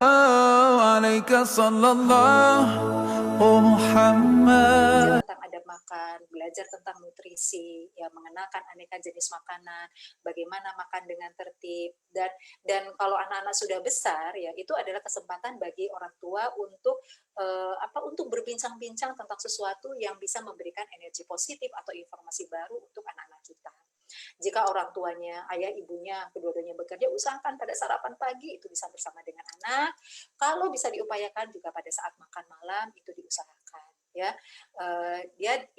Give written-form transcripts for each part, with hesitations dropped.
عليك صلى الله محمد. Tentang adab makan, belajar tentang nutrisi, ya mengenalkan aneka jenis makanan, bagaimana makan dengan tertib, dan kalau anak-anak sudah besar ya itu adalah kesempatan bagi orang tua untuk untuk berbincang-bincang tentang sesuatu yang bisa memberikan energi positif atau informasi baru untuk anak-anak kita. Jika orang tuanya, ayah ibunya, kedua-duanya bekerja, usahakan pada sarapan pagi itu bisa bersama dengan anak. Kalau bisa diupayakan juga pada saat makan malam itu diusahakan. Ya,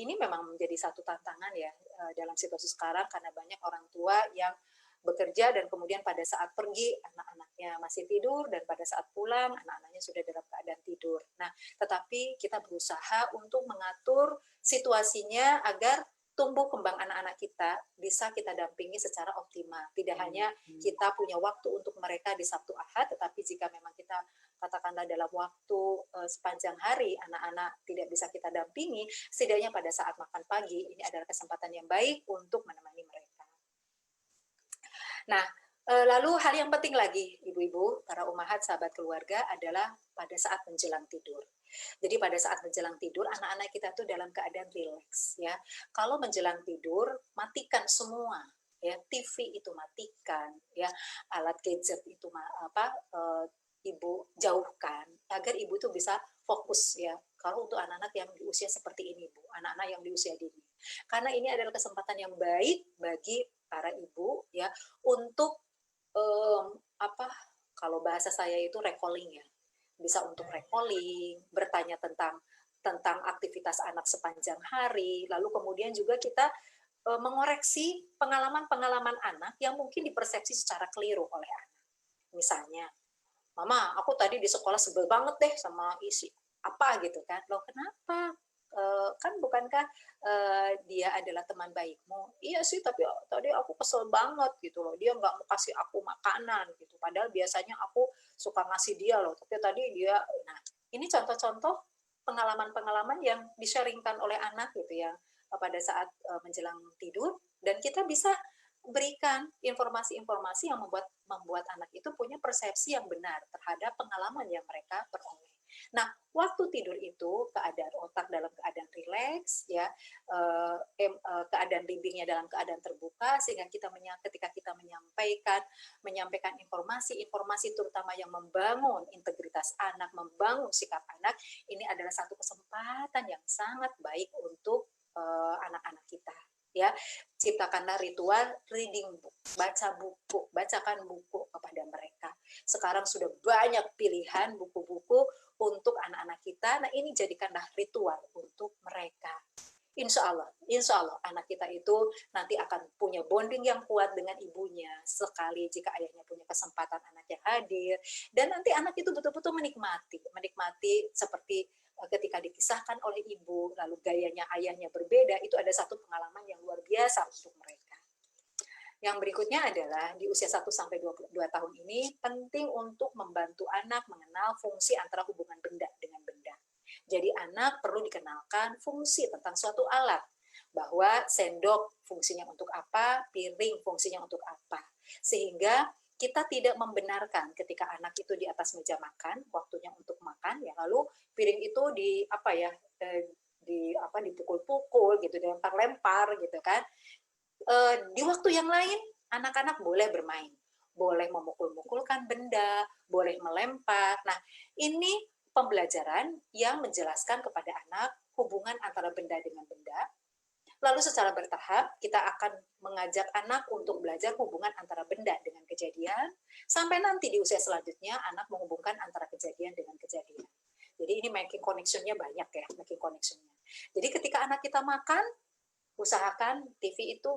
ini memang menjadi satu tantangan ya dalam situasi sekarang karena banyak orang tua yang bekerja dan kemudian pada saat pergi anak-anaknya masih tidur dan pada saat pulang anak-anaknya sudah dalam keadaan tidur. Nah, tetapi kita berusaha untuk mengatur situasinya agar tumbuh kembang anak-anak kita bisa kita dampingi secara optimal. Tidak hanya kita punya waktu untuk mereka di Sabtu Ahad, tetapi jika memang kita katakanlah dalam waktu sepanjang hari anak-anak tidak bisa kita dampingi, setidaknya pada saat makan pagi ini adalah kesempatan yang baik untuk menemani mereka. Nah, lalu hal yang penting lagi, ibu-ibu, para ummahat, sahabat keluarga, adalah pada saat menjelang tidur. Jadi pada saat menjelang tidur, anak-anak kita tuh dalam keadaan rileks ya. Kalau menjelang tidur, matikan semua ya, TV itu matikan ya, alat gadget itu ibu jauhkan agar ibu tuh bisa fokus ya. Kalau untuk anak-anak yang di usia seperti ini, Bu, anak-anak yang di usia dini. Karena ini adalah kesempatan yang baik bagi para ibu ya untuk kalau bahasa saya itu recalling ya, bisa untuk recalling, bertanya tentang aktivitas anak sepanjang hari, lalu kemudian juga kita mengoreksi pengalaman-pengalaman anak yang mungkin dipersepsi secara keliru oleh anak. Misalnya, Mama, aku tadi di sekolah sebel banget deh sama isi apa gitu kan. Loh kenapa? Kan bukankah dia adalah teman baikmu? Iya sih, tapi tadi aku kesel banget gitu loh. Dia nggak mau kasih aku makanan gitu. Padahal biasanya aku suka ngasih dia loh. Tapi tadi dia, nah ini contoh-contoh pengalaman-pengalaman yang di-sharingkan oleh anak gitu ya pada saat menjelang tidur, dan kita bisa berikan informasi-informasi yang membuat anak itu punya persepsi yang benar terhadap pengalaman yang mereka peroleh. Nah, waktu tidur itu keadaan otak dalam keadaan rileks ya, keadaan limbingnya dalam keadaan terbuka, sehingga ketika kita menyampaikan informasi terutama yang membangun integritas anak, membangun sikap anak, ini adalah satu kesempatan yang sangat baik untuk anak-anak kita ya. Ciptakanlah ritual reading book, bacakan buku kepada mereka. Sekarang sudah banyak pilihan buku-buku untuk anak-anak kita. Nah, ini jadikanlah ritual untuk mereka. Insya Allah anak kita itu nanti akan punya bonding yang kuat dengan ibunya sekali jika ayahnya punya kesempatan anaknya hadir, dan nanti anak itu betul-betul menikmati seperti ketika dikisahkan oleh ibu, lalu gayanya ayahnya berbeda, itu ada satu pengalaman yang luar biasa untuk mereka. Yang berikutnya adalah di usia 1 sampai 2 tahun ini penting untuk membantu anak mengenal fungsi antara hubungan benda dengan benda. Jadi anak perlu dikenalkan fungsi tentang suatu alat, bahwa sendok fungsinya untuk apa, piring fungsinya untuk apa, sehingga kita tidak membenarkan ketika anak itu di atas meja makan, waktunya untuk makan ya, lalu piring itu dipukul-pukul gitu, dilempar-lempar gitu kan. Di waktu yang lain anak-anak boleh bermain, boleh memukul-mukulkan benda, boleh melempar. Nah, ini pembelajaran yang menjelaskan kepada anak hubungan antara benda dengan benda. Lalu secara bertahap kita akan mengajak anak untuk belajar hubungan antara benda dengan kejadian, sampai nanti di usia selanjutnya anak menghubungkan antara kejadian dengan kejadian. Jadi ini making connection-nya banyak ya, making connection-nya. Jadi ketika anak kita makan, usahakan TV itu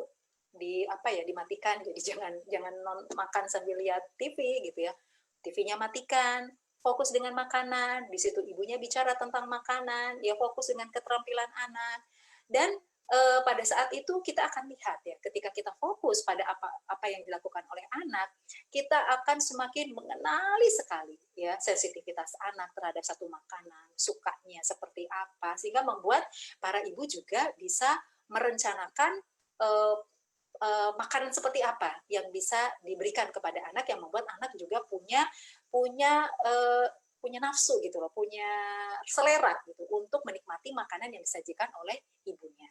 dimatikan. Jadi jangan makan sambil lihat TV gitu ya. TV-nya matikan, fokus dengan makanan, di situ ibunya bicara tentang makanan, ya fokus dengan keterampilan anak. Dan pada saat itu kita akan lihat ya, ketika kita fokus pada apa yang dilakukan oleh anak, kita akan semakin mengenali sekali ya sensitivitas anak terhadap satu makanan, sukanya seperti apa, sehingga membuat para ibu juga bisa merencanakan makanan seperti apa yang bisa diberikan kepada anak, yang membuat anak juga punya punya nafsu gitu loh, punya selera gitu untuk menikmati makanan yang disajikan oleh ibunya.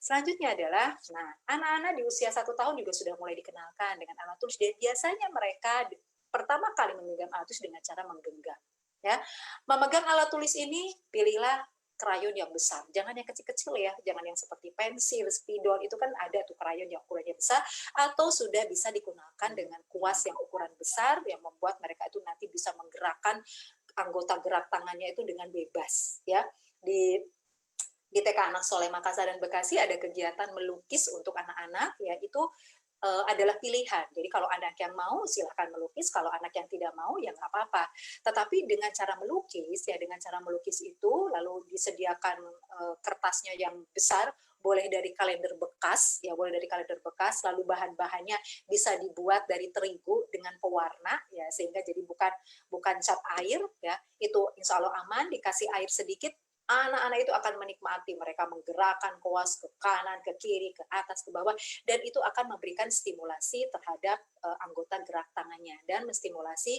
Selanjutnya adalah, nah anak-anak di usia 1 tahun juga sudah mulai dikenalkan dengan alat tulis dan biasanya mereka pertama kali memegang alat tulis dengan cara menggenggam. Ya, memegang alat tulis ini pilihlah krayon yang besar, jangan yang kecil-kecil ya, jangan yang seperti pensil, spidol itu kan ada tuh krayon yang ukurannya besar, atau sudah bisa digunakan dengan kuas yang ukuran besar yang membuat mereka itu nanti bisa menggerakkan anggota gerak tangannya itu dengan bebas ya. Di TK Anak Soleh Makassar dan Bekasi ada kegiatan melukis untuk anak-anak, ya itu adalah pilihan. Jadi kalau anak yang mau silahkan melukis, kalau anak yang tidak mau ya nggak apa-apa. Tetapi dengan cara melukis ya, dengan cara melukis itu lalu disediakan kertasnya yang besar, boleh dari kalender bekas ya, boleh dari kalender bekas, lalu bahan-bahannya bisa dibuat dari terigu dengan pewarna ya, sehingga jadi bukan cat air ya, itu insya Allah aman, dikasih air sedikit, anak-anak itu akan menikmati, mereka menggerakkan kuas ke kanan, ke kiri, ke atas, ke bawah, dan itu akan memberikan stimulasi terhadap anggota gerak tangannya dan menstimulasi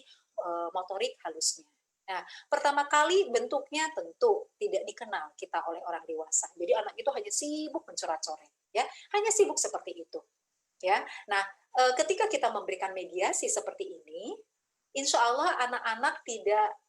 motorik halusnya. Nah, pertama kali bentuknya tentu tidak dikenal kita oleh orang dewasa. Jadi anak itu hanya sibuk mencoret-coret, ya, hanya sibuk seperti itu, ya. Nah, ketika kita memberikan mediasi seperti ini, insya Allah anak-anak tidak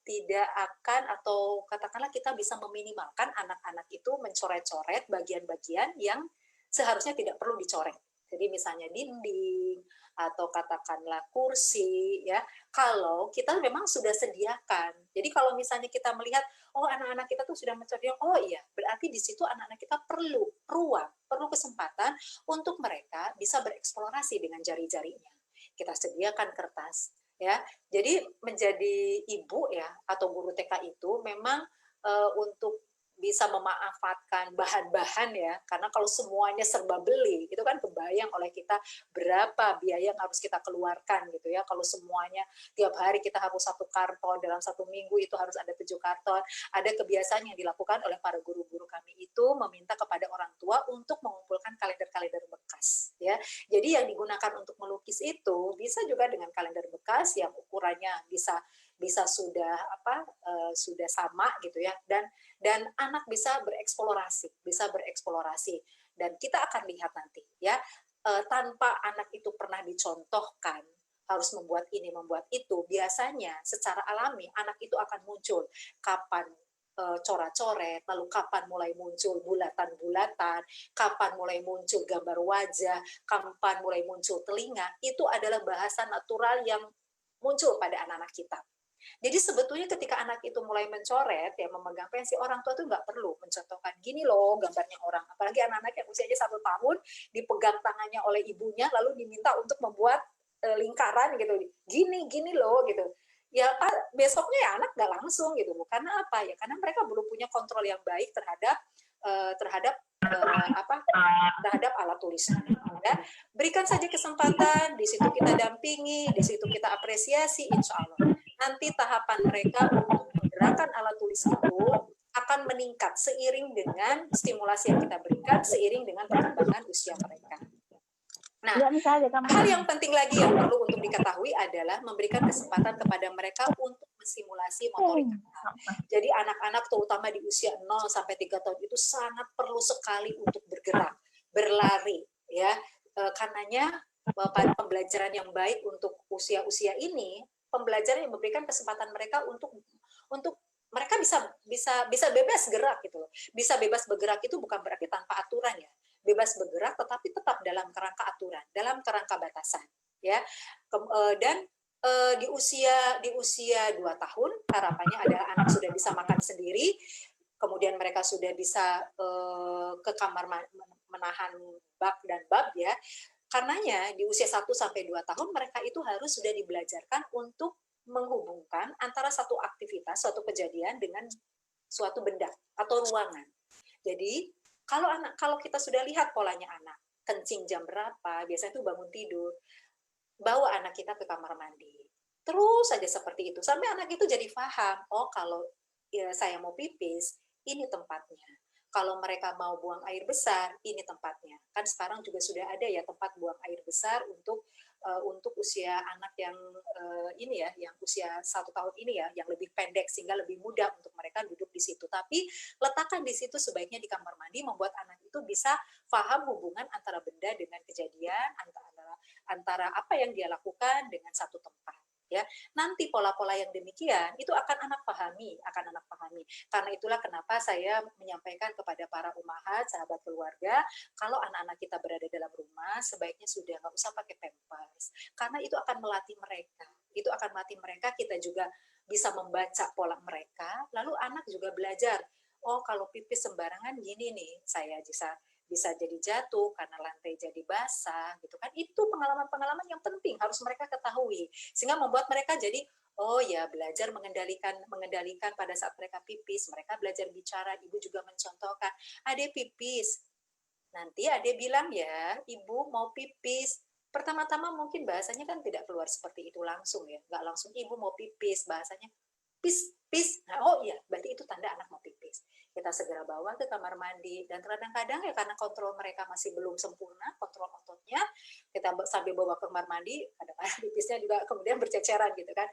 akan, atau katakanlah kita bisa meminimalkan anak-anak itu mencoret-coret bagian-bagian yang seharusnya tidak perlu dicoret. Jadi misalnya dinding atau katakanlah kursi ya, kalau kita memang sudah sediakan. Jadi kalau misalnya kita melihat oh anak-anak kita tuh sudah mencoret, oh iya, berarti di situ anak-anak kita perlu ruang, perlu kesempatan untuk mereka bisa bereksplorasi dengan jari-jarinya. Kita sediakan kertas ya. Jadi menjadi ibu ya atau guru TK itu memang untuk bisa memanfaatkan bahan-bahan ya, karena kalau semuanya serba beli itu kan kebayang oleh kita berapa biaya yang harus kita keluarkan gitu ya. Kalau semuanya tiap hari kita harus 1 karton, dalam 1 minggu itu harus ada 7 karton. Ada kebiasaan yang dilakukan oleh para guru-guru kami itu meminta kepada orang tua untuk mengumpulkan kalender-kalender bekas ya. Jadi yang digunakan untuk melukis itu bisa juga dengan kalender bekas yang ukurannya bisa sudah sudah sama gitu ya, dan anak bisa bereksplorasi dan kita akan lihat nanti ya, tanpa anak itu pernah dicontohkan harus membuat ini membuat itu, biasanya secara alami anak itu akan muncul kapan coret-coret, lalu kapan mulai muncul bulatan-bulatan, kapan mulai muncul gambar wajah, kapan mulai muncul telinga, itu adalah bahasa natural yang muncul pada anak-anak kita. Jadi sebetulnya ketika anak itu mulai mencoret, ya memegang pensil, orang tua tuh nggak perlu mencontohkan, gini loh gambarnya orang. Apalagi anak-anak yang usianya 1 tahun, dipegang tangannya oleh ibunya, lalu diminta untuk membuat lingkaran gitu, gini loh gitu. Ya besoknya ya anak nggak langsung gitu, karena apa ya? Karena mereka belum punya kontrol yang baik terhadap terhadap alat tulisnya. Ya. Berikan saja kesempatan, di situ kita dampingi, di situ kita apresiasi, insya Allah. Nanti tahapan mereka untuk menggerakkan alat tulis itu akan meningkat seiring dengan stimulasi yang kita berikan, seiring dengan perkembangan usia mereka. Nah, hal yang penting lagi yang perlu untuk diketahui adalah memberikan kesempatan kepada mereka untuk mensimulasi motorik kasar. Jadi anak-anak terutama di usia 0 sampai 3 tahun itu sangat perlu sekali untuk bergerak, berlari ya. Karenanya pada pembelajaran yang baik untuk usia-usia ini, pembelajaran yang memberikan kesempatan mereka untuk mereka bisa bebas gerak gitu loh. Bisa bebas bergerak itu bukan berarti tanpa aturan ya. Bebas bergerak tetapi tetap dalam kerangka aturan, dalam kerangka batasan ya. Dan di usia 2 tahun harapannya adalah anak sudah bisa makan sendiri, kemudian mereka sudah bisa ke kamar menahan bak dan bab ya. Karenanya di usia 1 sampai 2 tahun mereka itu harus sudah dibelajarkan untuk menghubungkan antara satu aktivitas, suatu kejadian dengan suatu benda atau ruangan. Jadi kalau kita sudah lihat polanya anak, kencing jam berapa, biasanya itu bangun tidur, bawa anak kita ke kamar mandi. Terus saja seperti itu, sampai anak itu jadi paham, oh kalau ya, saya mau pipis, ini tempatnya. Kalau mereka mau buang air besar, ini tempatnya. Kan sekarang juga sudah ada ya tempat buang air besar untuk untuk usia anak yang ini ya, yang usia 1 tahun ini ya, yang lebih pendek sehingga lebih mudah untuk mereka duduk di situ. Tapi letakkan di situ sebaiknya di kamar mandi membuat anak itu bisa paham hubungan antara benda dengan kejadian, antara apa yang dia lakukan dengan satu tempat. Ya, nanti pola-pola yang demikian itu akan anak pahami. Karena itulah kenapa saya menyampaikan kepada para umahat, sahabat keluarga, kalau anak-anak kita berada dalam rumah, sebaiknya sudah nggak usah pakai pampers, karena itu akan melatih mereka. Kita juga bisa membaca pola mereka, lalu anak juga belajar. Oh, kalau pipis sembarangan gini nih, saya bisa jadi jatuh karena lantai jadi basah gitu kan. Itu pengalaman-pengalaman yang penting harus mereka ketahui sehingga membuat mereka jadi oh ya, belajar mengendalikan pada saat mereka pipis, mereka belajar bicara, ibu juga mencontohkan, "Adek pipis." Nanti adek bilang ya, "Ibu mau pipis." Pertama-tama mungkin bahasanya kan tidak keluar seperti itu langsung ya, nggak langsung ibu mau pipis, bahasanya pis pis. Nah, oh iya, berarti itu tanda anak mau pipis. Kita segera bawa ke kamar mandi dan kadang-kadang ya karena kontrol mereka masih belum sempurna, kontrol ototnya, kita sambil bawa ke kamar mandi, kadang-kadang pipisnya juga kemudian berceceran gitu kan.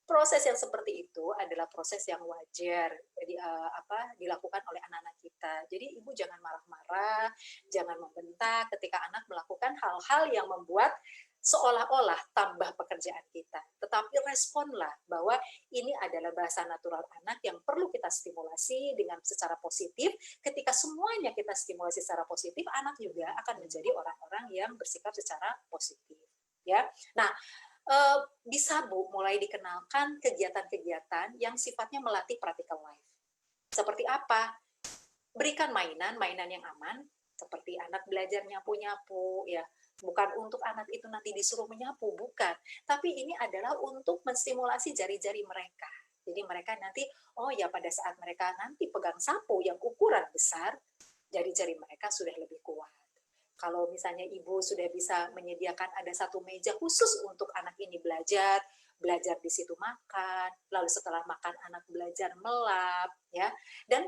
Proses yang seperti itu adalah proses yang wajar jadi dilakukan oleh anak-anak kita. Jadi ibu jangan marah-marah, jangan membentak ketika anak melakukan hal-hal yang membuat seolah-olah tambah pekerjaan kita. Tetapi responlah bahwa ini adalah bahasa natural anak yang perlu kita stimulasi dengan secara positif. Ketika semuanya kita stimulasi secara positif, anak juga akan menjadi orang-orang yang bersikap secara positif. Ya, nah bisa Bu mulai dikenalkan kegiatan-kegiatan yang sifatnya melatih practical life. Seperti apa? Berikan mainan yang aman, seperti anak belajar nyapu-nyapu, ya. Bukan untuk anak itu nanti disuruh menyapu, bukan. Tapi ini adalah untuk menstimulasi jari-jari mereka. Jadi mereka nanti, oh ya pada saat mereka nanti pegang sapu yang ukuran besar, jari-jari mereka sudah lebih kuat. Kalau misalnya ibu sudah bisa menyediakan ada satu meja khusus untuk anak ini belajar di situ makan, lalu setelah makan anak belajar melap, ya. Dan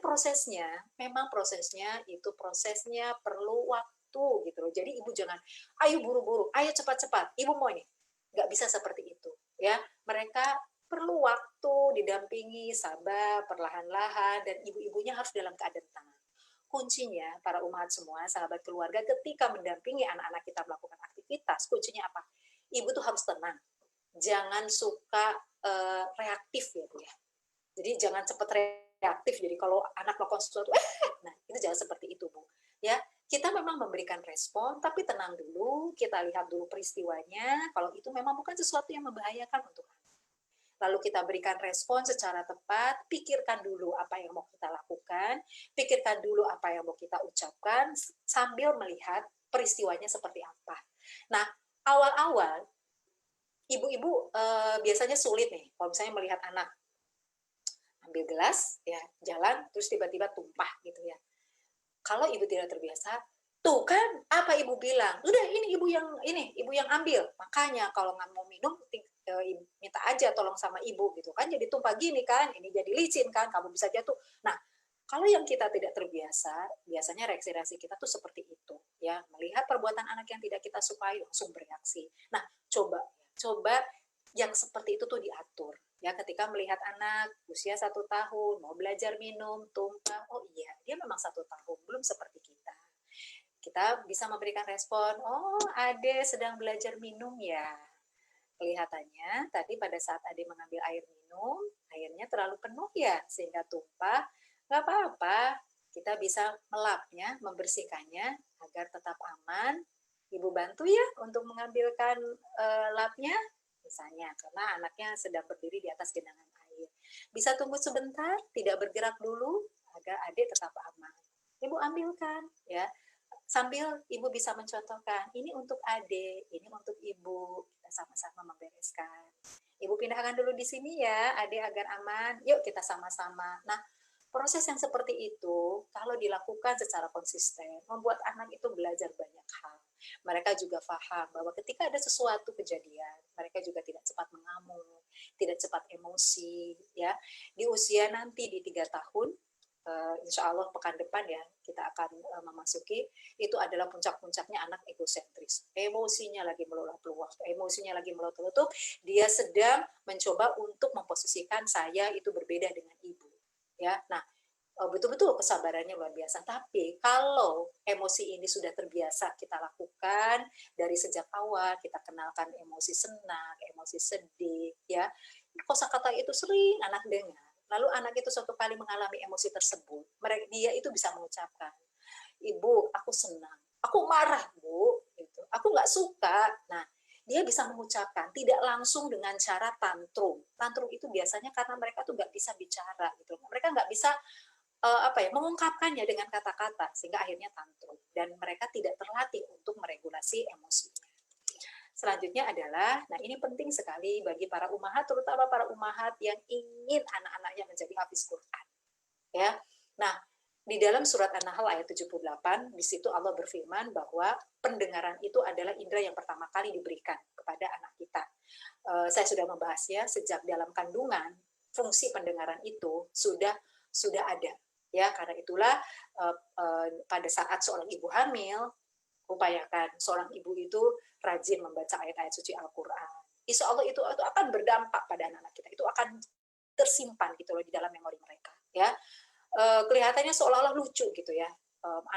memang prosesnya perlu waktu gitu loh. Jadi ibu jangan, ayo buru-buru, ayo cepat-cepat, ibu mau ini. Nggak bisa seperti itu, ya. Mereka perlu waktu, didampingi, sabar, perlahan-lahan, dan ibu-ibunya harus dalam keadaan tenang. Kuncinya, para umat semua, sahabat keluarga, ketika mendampingi anak-anak kita melakukan aktivitas, kuncinya apa? Ibu tuh harus tenang. Jangan suka reaktif ya Bu ya. Jadi jangan cepat reaktif. Jadi kalau anak melakukan sesuatu, nah itu jangan seperti itu Bu. Ya, kita memang memberikan respon, tapi tenang dulu, kita lihat dulu peristiwanya. Kalau itu memang bukan sesuatu yang membahayakan untuk anak. Lalu kita berikan respon secara tepat, pikirkan dulu apa yang mau kita lakukan, pikirkan dulu apa yang mau kita ucapkan, sambil melihat peristiwanya seperti apa. Nah, awal-awal, ibu-ibu biasanya sulit nih, kalau misalnya melihat anak ambil gelas, ya jalan, terus tiba-tiba tumpah gitu ya. Kalau ibu tidak terbiasa, tuh kan apa ibu bilang, udah ini ibu yang ambil. Makanya kalau nggak mau minum, minta aja tolong sama ibu gitu kan, jadi tumpah gini kan, ini jadi licin kan, kamu bisa jatuh. Nah, kalau yang kita tidak terbiasa, biasanya reaksi-reaksi kita tuh seperti itu, ya. Melihat perbuatan anak yang tidak kita sukai, langsung bereaksi. Nah, coba yang seperti itu tuh diatur. Ya, ketika melihat anak usia 1 tahun, mau belajar minum, tumpah, oh iya, dia memang 1 tahun, belum seperti kita. Kita bisa memberikan respon, oh Ade sedang belajar minum ya. Kelihatannya tadi pada saat Ade mengambil air minum, airnya terlalu penuh ya, sehingga tumpah. Nggak apa-apa, kita bisa melapnya, membersihkannya agar tetap aman. Ibu bantu ya untuk mengambilkan lapnya, misalnya, karena anaknya sedang berdiri di atas genangan air. Bisa tunggu sebentar, tidak bergerak dulu, agar adik tetap aman. Ibu ambilkan, ya. Sambil ibu bisa mencontohkan, ini untuk adik, ini untuk ibu, kita sama-sama membereskan. Ibu pindahkan dulu di sini ya, adik agar aman, yuk kita sama-sama. Nah, proses yang seperti itu, kalau dilakukan secara konsisten, membuat anak itu belajar banyak hal. Mereka juga paham bahwa ketika ada sesuatu kejadian, mereka juga tidak cepat mengamuk, tidak cepat emosi. Ya, di usia nanti di 3 tahun, insya Allah pekan depan ya kita akan memasuki, itu adalah puncak-puncaknya anak egosentris, emosinya lagi meluap-luap, waktu emosinya lagi meletup-letup, dia sedang mencoba untuk memposisikan saya itu berbeda dengan ibu. Ya, nah betul-betul kesabarannya luar biasa. Tapi kalau emosi ini sudah terbiasa kita lakukan dari sejak awal, kita kenalkan emosi senang, emosi sedih, ya. Kosakata itu sering anak dengar. Lalu anak itu suatu kali mengalami emosi tersebut, dia itu bisa mengucapkan, "Ibu, aku senang. Aku marah, Bu." Gitu. "Aku nggak suka." Nah, dia bisa mengucapkan tidak langsung dengan cara tantrum. Tantrum itu biasanya karena mereka tuh nggak bisa bicara gitu. Mereka nggak bisa mengungkapkannya dengan kata-kata sehingga akhirnya tantrum dan mereka tidak terlatih untuk meregulasi emosinya. Selanjutnya adalah, nah ini penting sekali bagi para umahat, terutama para umahat yang ingin anak-anaknya menjadi hafiz Quran. Ya, nah di dalam surat An-Nahl ayat 78, di situ Allah berfirman bahwa pendengaran itu adalah indera yang pertama kali diberikan kepada anak kita. Saya sudah membahasnya sejak dalam kandungan, fungsi pendengaran itu sudah ada. Ya, karena itulah pada saat seorang ibu hamil, upayakan seorang ibu itu rajin membaca ayat-ayat suci Al-Quran. Insya Allah itu akan berdampak pada anak-anak kita. Itu akan tersimpan gitu loh di dalam memori mereka. Ya, kelihatannya seolah-olah lucu gitu ya.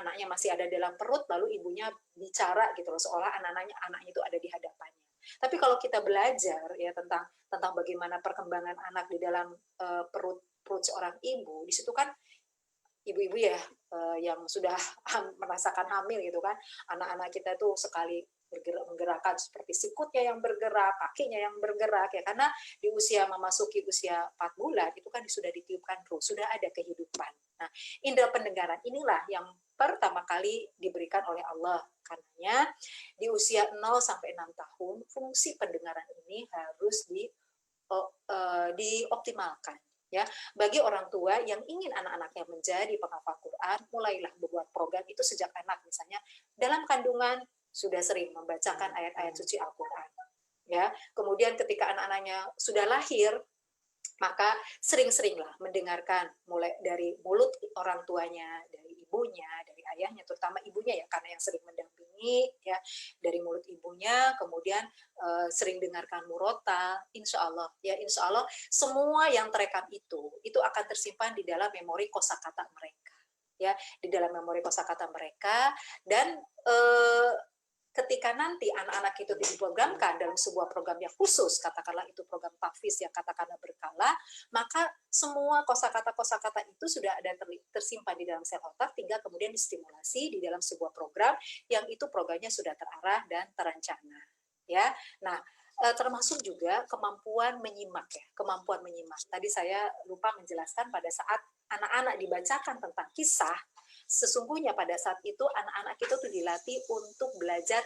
Anaknya masih ada dalam perut, lalu ibunya bicara gitu loh, seolah anaknya itu ada di hadapannya. Tapi kalau kita belajar ya tentang bagaimana perkembangan anak di dalam perut seorang ibu, di situ kan ibu-ibu ya yang sudah merasakan hamil gitu kan, anak-anak kita tuh sekali menggerakkan seperti sikutnya yang bergerak, kakinya yang bergerak ya, karena di usia memasuki usia 4 bulan itu kan sudah ditiupkan ruh, sudah ada kehidupan. Nah, indera pendengaran inilah yang pertama kali diberikan oleh Allah. Karenanya di usia 0 sampai 6 tahun fungsi pendengaran ini harus dioptimalkan. Ya, bagi orang tua yang ingin anak-anaknya menjadi penghafal Quran, mulailah membuat program itu sejak anak, misalnya dalam kandungan sudah sering membacakan ayat-ayat suci Al-Quran. Ya, kemudian ketika anak-anaknya sudah lahir, maka sering-seringlah mendengarkan mulai dari mulut orang tuanya, dari ibunya, dari ayahnya, terutama ibunya ya, karena yang sering mendampingi ya, dari mulut ibunya, kemudian sering dengarkan murotal, insya Allah ya, insya Allah semua yang terekam itu akan tersimpan di dalam memori kosakata mereka ya, di dalam memori kosakata mereka. Dan ketika nanti anak-anak itu diprogramkan dalam sebuah program yang khusus, katakanlah itu program tahfiz yang katakanlah berkala, maka semua kosakata-kosakata itu sudah ada tersimpan di dalam sel otak, tinggal kemudian distimulasi di dalam sebuah program yang itu programnya sudah terarah dan terencana. Ya, nah termasuk juga kemampuan menyimak ya, kemampuan menyimak. Tadi saya lupa menjelaskan pada saat anak-anak dibacakan tentang kisah, sesungguhnya pada saat itu anak-anak itu tuh dilatih untuk belajar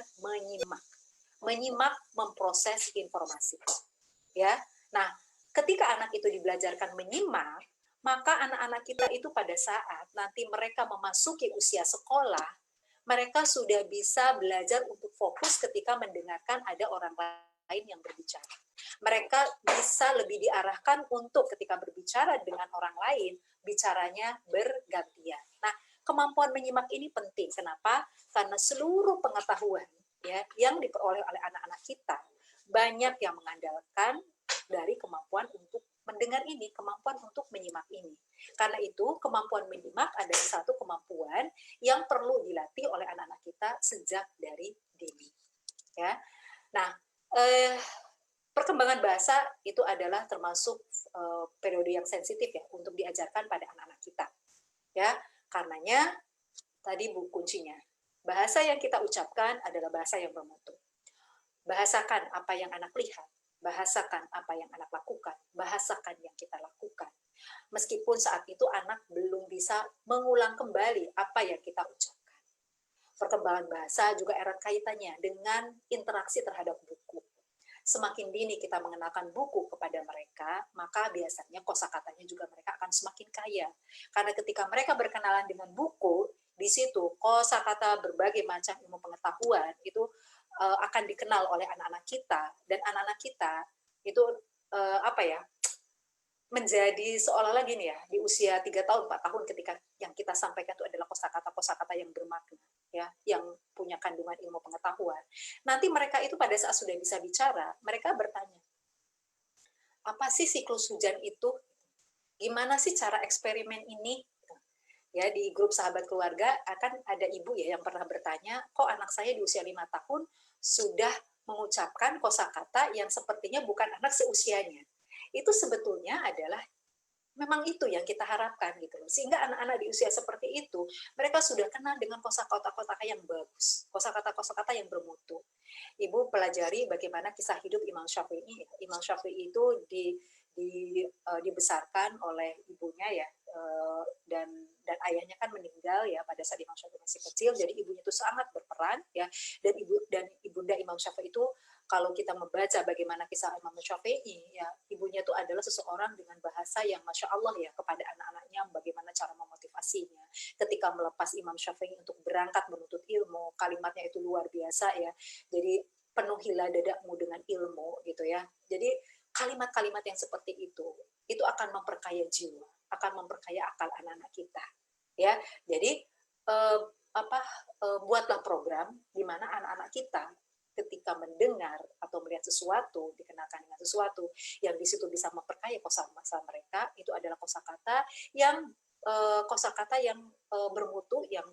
menyimak memproses informasi ya. Nah, ketika anak itu dibelajarkan menyimak, maka anak-anak kita itu pada saat nanti mereka memasuki usia sekolah, mereka sudah bisa belajar untuk fokus ketika mendengarkan ada orang lain yang berbicara. Mereka bisa lebih diarahkan untuk ketika berbicara dengan orang lain, bicaranya bergantian. Nah, kemampuan menyimak ini penting. Kenapa? Karena seluruh pengetahuan ya yang diperoleh oleh anak-anak kita banyak yang mengandalkan dari kemampuan untuk mendengar ini, kemampuan untuk menyimak ini. Karena itu kemampuan menyimak adalah satu kemampuan yang perlu dilatih oleh anak-anak kita sejak dari dini. Ya, nah perkembangan bahasa itu adalah termasuk periode yang sensitif ya untuk diajarkan pada anak-anak kita. Ya, karenanya tadi bu kuncinya, bahasa yang kita ucapkan adalah bahasa yang bermutu. Bahasakan apa yang anak lihat, bahasakan apa yang anak lakukan, bahasakan yang kita lakukan. Meskipun saat itu anak belum bisa mengulang kembali apa yang kita ucapkan. Perkembangan bahasa juga erat kaitannya dengan interaksi terhadap buku. Semakin dini kita mengenalkan buku kepada mereka, maka biasanya kosakatanya juga mereka akan semakin kaya. Karena ketika mereka berkenalan dengan buku, di situ kosakata berbagai macam ilmu pengetahuan itu akan dikenal oleh anak-anak kita, dan anak-anak kita itu menjadi seolah-olah gini ya, di usia 3 tahun, 4 tahun ketika yang kita sampaikan itu adalah kosakata-kosakata yang bermakna ya, yang punya kandungan ilmu pengetahuan. Nanti mereka itu pada saat sudah bisa bicara, mereka bertanya, apa sih siklus hujan itu? Gimana sih cara eksperimen ini? Ya, di grup sahabat keluarga akan ada ibu ya yang pernah bertanya, kok anak saya di usia 5 tahun sudah mengucapkan kosakata yang sepertinya bukan anak seusianya. Itu sebetulnya adalah memang itu yang kita harapkan gitu loh. Sehingga anak-anak di usia seperti itu, mereka sudah kenal dengan kosakata-kosakata yang bagus, kosakata-kosakata yang bermutu. Ibu pelajari bagaimana kisah hidup Imam Syafi'i. Imam Syafi'i itu dibesarkan oleh ibunya ya, dan ayahnya kan meninggal ya pada saat Imam Syafi'i masih kecil, jadi ibunya itu sangat berperan ya, dan ibunda Imam Syafi'i itu kalau kita membaca bagaimana kisah Imam Syafi'i, ya ibunya itu adalah seseorang dengan bahasa yang Masya Allah ya kepada anak-anaknya, bagaimana cara memotivasinya. Ketika melepas Imam Syafi'i untuk berangkat menuntut ilmu, kalimatnya itu luar biasa ya. Jadi penuhilah dadamu dengan ilmu gitu ya. Jadi kalimat-kalimat yang seperti itu akan memperkaya jiwa, akan memperkaya akal anak-anak kita. Ya, jadi buatlah program di mana anak-anak kita ketika mendengar atau melihat sesuatu, dikenalkan dengan sesuatu yang di situ bisa memperkaya kosakata mereka, itu adalah kosakata yang bermutu, yang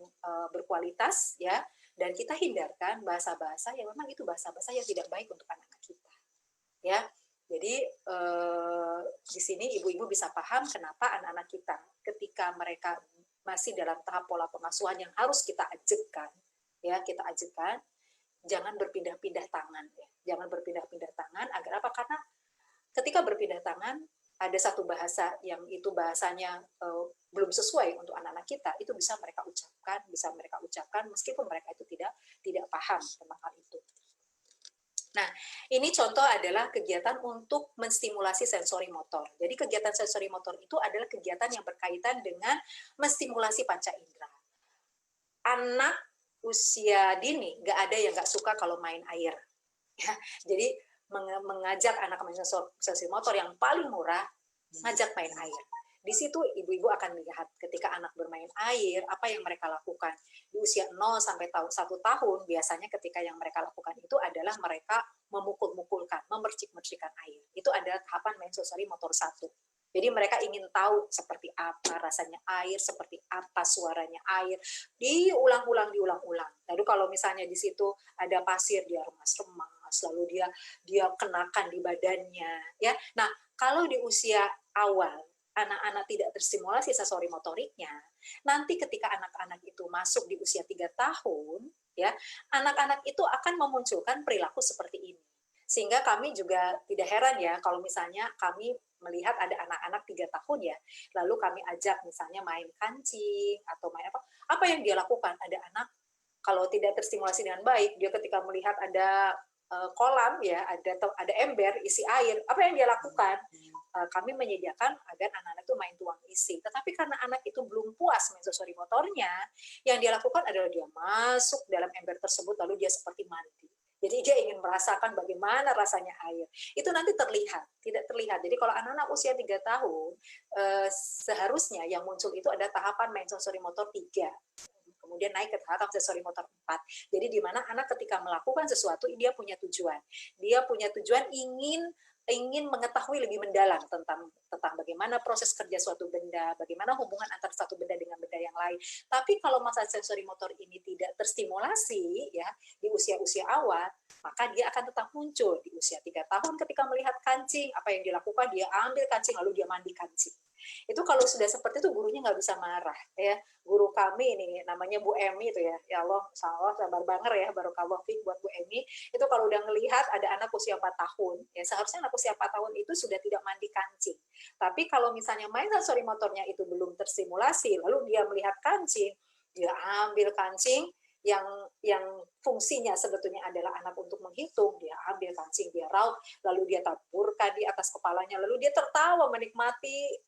berkualitas ya, dan kita hindarkan bahasa-bahasa yang memang itu bahasa-bahasa yang tidak baik untuk anak-anak kita. Ya. Jadi di sini ibu-ibu bisa paham kenapa anak-anak kita ketika mereka masih dalam tahap pola pengasuhan yang harus kita ajakkan, ya kita ajakkan, jangan berpindah-pindah tangan ya. Jangan berpindah-pindah tangan agar apa? Karena ketika berpindah tangan ada satu bahasa yang itu bahasanya belum sesuai untuk anak-anak kita, itu bisa mereka ucapkan meskipun mereka itu tidak paham tentang hal itu. Nah, ini contoh adalah kegiatan untuk menstimulasi sensori motor. Jadi kegiatan sensori motor itu adalah kegiatan yang berkaitan dengan menstimulasi panca indera. Anak usia dini nggak ada yang nggak suka kalau main air. Ya, jadi mengajak anak main sensori motor yang paling murah, ngajak main air. Di situ ibu-ibu akan lihat ketika anak bermain air, apa yang mereka lakukan. Di usia 0 sampai 1 tahun, biasanya ketika yang mereka lakukan itu adalah mereka memukul-mukulkan, memercik-mercikan air. Itu adalah tahapan main sensori motor 1. Jadi mereka ingin tahu seperti apa rasanya air, seperti apa suaranya air, diulang-ulang. Lalu kalau misalnya di situ ada pasir, dia remas-remas, lalu dia kenakan di badannya, ya. Nah, kalau di usia awal anak-anak tidak terstimulasi sensori motoriknya, nanti ketika anak-anak itu masuk di usia 3 tahun, ya, anak-anak itu akan memunculkan perilaku seperti ini. Sehingga kami juga tidak heran ya kalau misalnya kami melihat ada anak-anak 3 tahun ya, lalu kami ajak misalnya main kancing atau main apa yang dia lakukan? Ada anak kalau tidak terstimulasi dengan baik, dia ketika melihat ada kolam ya, ada ember isi air, apa yang dia lakukan? Kami menyediakan agar anak-anak itu main tuang isi. Tetapi karena anak itu belum puas main sensori motornya, yang dia lakukan adalah dia masuk dalam ember tersebut lalu dia seperti mandi. Jadi dia ingin merasakan bagaimana rasanya air. Itu nanti terlihat, tidak terlihat. Jadi kalau anak-anak usia 3 tahun, seharusnya yang muncul itu ada tahapan main sensori motor 3. Kemudian naik ke tahap sensori motor 4. Jadi di mana anak ketika melakukan sesuatu, dia punya tujuan. Dia punya tujuan ingin mengetahui lebih mendalam tentang bagaimana proses kerja suatu benda, bagaimana hubungan antara satu benda dengan benda yang lain. Tapi kalau masa sensori motor ini tidak terstimulasi ya di usia-usia awal, maka dia akan tetap muncul di usia 3 tahun ketika melihat kancing, apa yang dilakukan? Dia ambil kancing lalu dia mandi kancing. Itu kalau sudah seperti itu gurunya nggak bisa marah ya. Guru kami ini namanya Bu Emi itu ya. Ya Allah, sabar banget ya, barokallah fiik buat Bu Emi. Itu kalau udah ngelihat ada anak usia 4 tahun, ya seharusnya anak usia 4 tahun itu sudah tidak mandi kancing. Tapi kalau misalnya main sensori motornya itu belum tersimulasi, lalu dia melihat kancing, dia ambil kancing yang fungsinya sebetulnya adalah anak untuk menghitung, dia ambil kancing, dia raup, lalu dia taburkan di atas kepalanya, lalu dia tertawa menikmati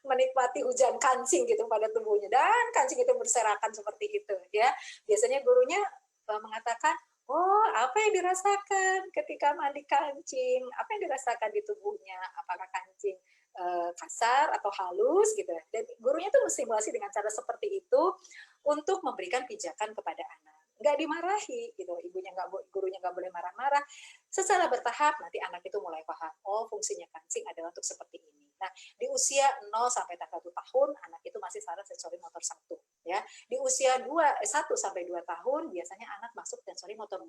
menikmati hujan kancing gitu pada tubuhnya, dan kancing itu berserakan seperti itu ya. Biasanya gurunya mengatakan, oh apa yang dirasakan ketika mandi kancing, apa yang dirasakan di tubuhnya, apakah kancing kasar atau halus gitu. Dan gurunya tuh menstimulasi dengan cara seperti itu untuk memberikan pijakan kepada anak. Nggak dimarahi gitu, gurunya nggak boleh marah-marah. Secara bertahap nanti anak itu mulai paham, oh fungsinya kancing adalah untuk seperti ini. Nah, di usia 0 sampai 1 tahun anak itu masih saraf sensori motor 1 ya. Di usia 1 sampai 2 tahun biasanya anak masuk sensori motor 2.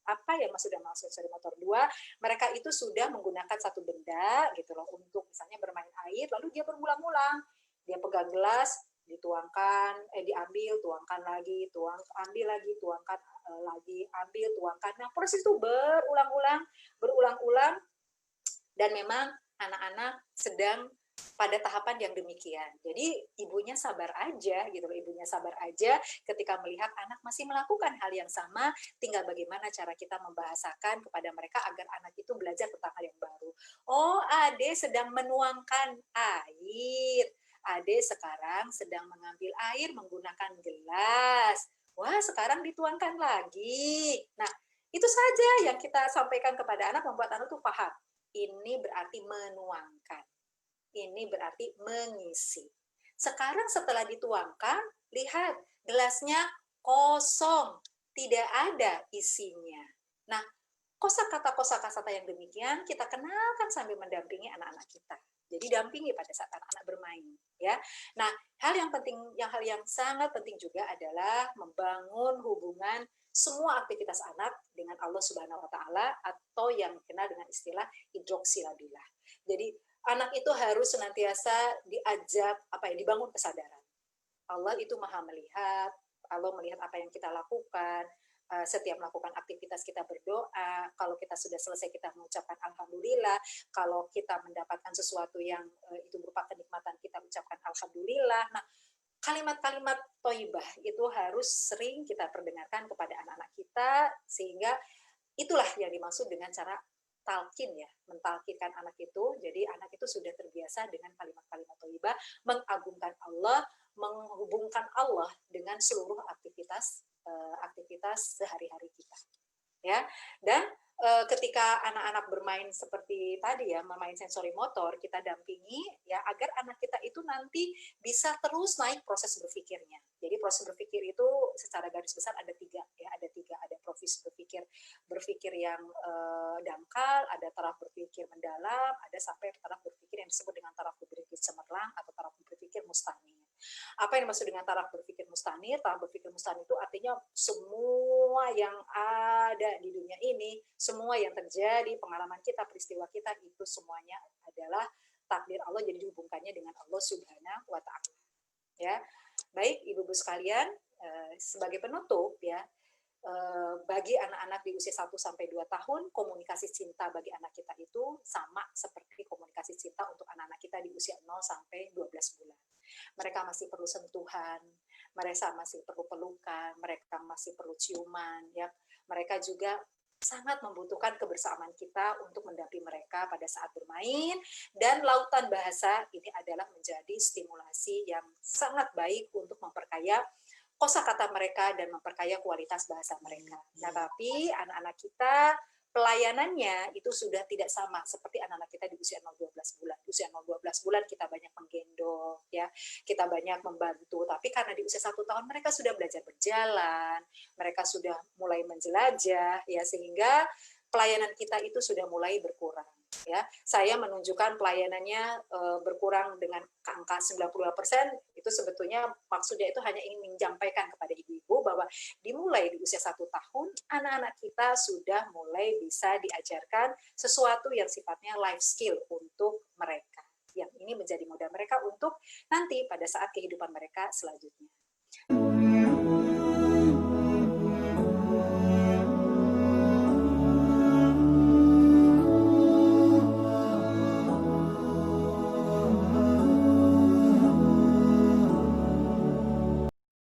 Apa yang sudah masuk sensori motor 2? Mereka itu sudah menggunakan satu benda gitu loh untuk misalnya bermain air, lalu dia berulang-ulang. Dia pegang gelas, dituangkan, diambil, tuangkan lagi, ambil lagi, tuangkan lagi, ambil, tuangkan. Nah, proses itu berulang-ulang, dan memang anak-anak sedang pada tahapan yang demikian. Jadi ibunya sabar aja gitu loh, ibunya sabar aja ketika melihat anak masih melakukan hal yang sama, tinggal bagaimana cara kita membahasakan kepada mereka agar anak itu belajar tentang hal yang baru. Oh, Ade sedang menuangkan air. Ade sekarang sedang mengambil air menggunakan gelas. Wah, sekarang dituangkan lagi. Nah, itu saja yang kita sampaikan kepada anak, membuat anak tuh paham. Ini berarti menuangkan. Ini berarti mengisi. Sekarang setelah dituangkan, lihat gelasnya kosong, tidak ada isinya. Nah, kosakata yang demikian kita kenalkan sambil mendampingi anak-anak kita. Jadi dampingi pada saat anak-anak bermain, ya. Nah, hal yang sangat penting juga adalah membangun hubungan semua aktivitas anak dengan Allah Subhanahu wa taala, atau yang dikenal dengan istilah hidroksilabilah. Jadi anak itu harus senantiasa dibangun kesadaran. Allah itu Maha melihat, Allah melihat apa yang kita lakukan. Setiap melakukan aktivitas kita berdoa, kalau kita sudah selesai kita mengucapkan alhamdulillah, kalau kita mendapatkan sesuatu yang itu berupa kenikmatan kita ucapkan alhamdulillah. Nah, kalimat-kalimat thayyibah itu harus sering kita perdengarkan kepada anak-anak kita, sehingga itulah yang dimaksud dengan cara talqin ya, mentalkinkan anak itu. Jadi anak itu sudah terbiasa dengan kalimat-kalimat thayyibah, mengagungkan Allah, menghubungkan Allah dengan seluruh aktivitas sehari-hari kita, ya. Dan ketika anak-anak bermain seperti tadi ya, bermain sensori motor, kita dampingi ya agar anak kita itu nanti bisa terus naik proses berpikirnya. Jadi proses berpikir itu secara garis besar ada 3 ya, ada proses berpikir yang dangkal, ada taraf berpikir mendalam, ada sampai taraf berpikir yang disebut dengan taraf berpikir cemerlang atau taraf berpikir mustanir. Apa yang dimaksud dengan taraf berpikir mustanir? Taraf berpikir mustanir itu artinya semua yang ada di dunia ini, semua yang terjadi, pengalaman kita, peristiwa kita, itu semuanya adalah takdir Allah, jadi dihubungkannya dengan Allah Subhanahu wa taala. Ya. Baik, Ibu-ibu sekalian, sebagai penutup ya, bagi anak-anak di usia 1 sampai 2 tahun, komunikasi cinta bagi anak kita itu sama seperti komunikasi cinta untuk anak-anak kita di usia 0 sampai 12 bulan. Mereka masih perlu sentuhan, mereka masih perlu pelukan, mereka masih perlu ciuman, ya. Mereka juga sangat membutuhkan kebersamaan kita untuk mendampingi mereka pada saat bermain, dan lautan bahasa ini adalah menjadi stimulasi yang sangat baik untuk memperkaya kosakata mereka dan memperkaya kualitas bahasa mereka. Nah, tapi anak-anak kita pelayanannya itu sudah tidak sama seperti anak-anak kita di usia 0-12 bulan. Di usia 0-12 bulan kita banyak menggendong, ya, kita banyak membantu. Tapi karena di usia 1 tahun mereka sudah belajar berjalan, mereka sudah mulai menjelajah, ya, sehingga pelayanan kita itu sudah mulai berkurang. Ya, saya menunjukkan pelayanannya berkurang dengan angka 92%, itu sebetulnya maksudnya itu hanya ingin menyampaikan kepada ibu-ibu bahwa dimulai di usia 1 tahun, anak-anak kita sudah mulai bisa diajarkan sesuatu yang sifatnya life skill untuk mereka. Yang ini menjadi modal mereka untuk nanti pada saat kehidupan mereka selanjutnya.